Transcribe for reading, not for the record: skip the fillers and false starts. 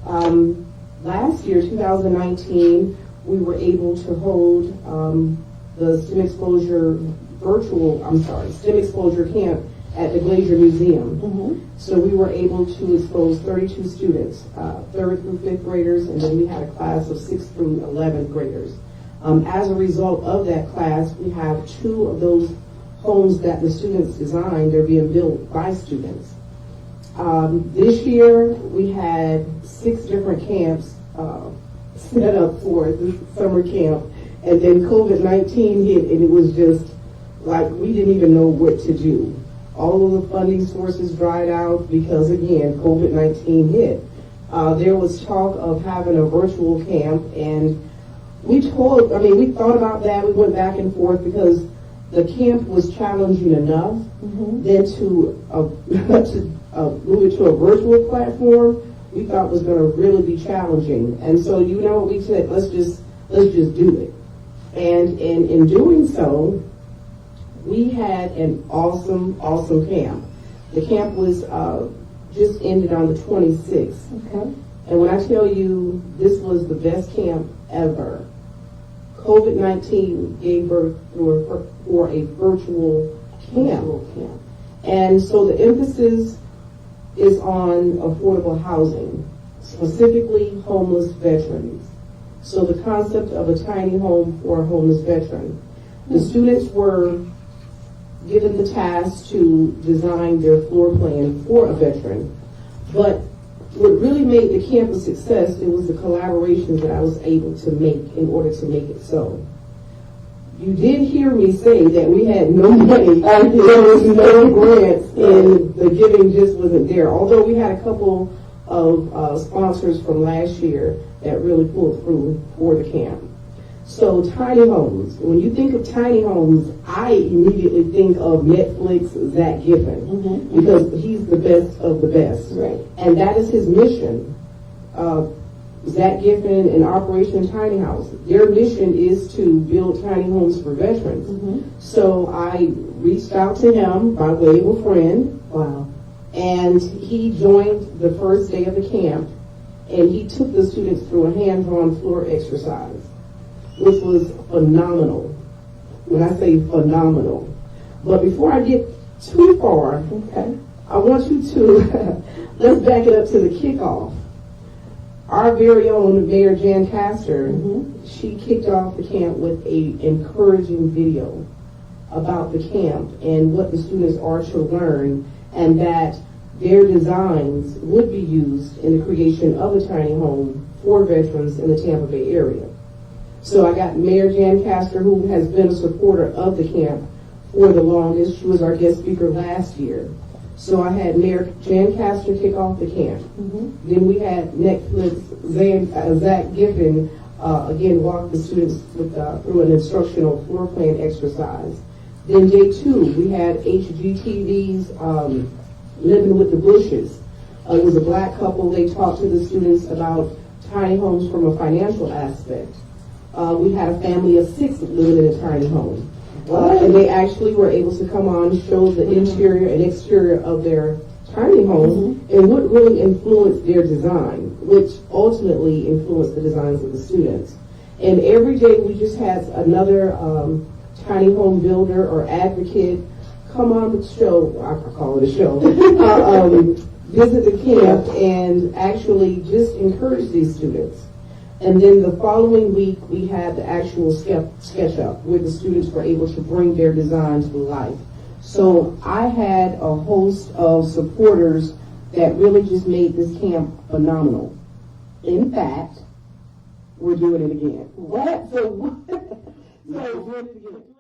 Last year, 2019, we were able to hold the STEM Exposure STEM Exposure Camp at the Glazier Museum. So we were able to expose 32 students, 3rd through 5th graders, and then we had a class of 6th through 11th graders. As a result of that class, we have 2 of those homes that the students designed. They're being built by students. This year, we had 6 different camps set up for this summer camp, and then COVID-19 hit, and it was just like we didn't even know what to do. All of the funding sources dried out because, again, COVID-19 hit. There was talk of having a virtual camp, and we thought about that. We went back and forth because the camp was challenging enough. Then to move it to a virtual platform, we thought was going to really be challenging. And so, you know what we said? Let's just do it. And in doing so, we had an awesome camp. The camp was just ended on the 26th. Okay. And when I tell you this was the best camp ever, COVID-19 gave birth for a virtual camp. And so the emphasis is on affordable housing, specifically homeless veterans. So the concept of a tiny home for a homeless veteran. The students were given the task to design their floor plan for a veteran. But what really made the camp a success, it was the collaborations that I was able to make in order to make it so. You did hear me say that we had no money. There was no grants, and the giving just wasn't there. Although we had a couple of sponsors from last year that really pulled through for the camp. So tiny homes. When you think of tiny homes, I immediately think of Netflix, Zach Giffen, because he's the best of the best. Right. And that is his mission. Zach Giffen and Operation Tiny House, their mission is to build tiny homes for veterans. So I reached out to him by way of a friend. Wow. And he joined the first day of the camp, and he took the students through a hand-drawn floor exercise, which was phenomenal. When I say phenomenal. But before I get too far, I want you to, let's back it up to the kickoff. Our very own Mayor Jan Castor, she kicked off the camp with a encouraging video about the camp and what the students are to learn, and that their designs would be used in the creation of a tiny home for veterans in the Tampa Bay area. So I got Mayor Jan Castor, who has been a supporter of the camp for the longest. She was our guest speaker last year. So I had Mayor Jan Castor kick off the camp. Then we had Netflix, Zach Giffen, again, walk the students through an instructional floor plan exercise. Then day 2, we had HGTV's Living with the Bushes. It was a black couple. They talked to the students about tiny homes from a financial aspect. We had a family of 6 living in a tiny home. And they actually were able to come on and show the interior and exterior of their tiny home and what really influenced their design, which ultimately influenced the designs of the students. And every day we just had another tiny home builder or advocate come on the show, I call it a show, visit the camp and actually just encourage these students. And then the following week, we had the actual sketch-up where the students were able to bring their designs to life. So I had a host of supporters that really just made this camp phenomenal. In fact, we're doing it again. What? So we're doing it again.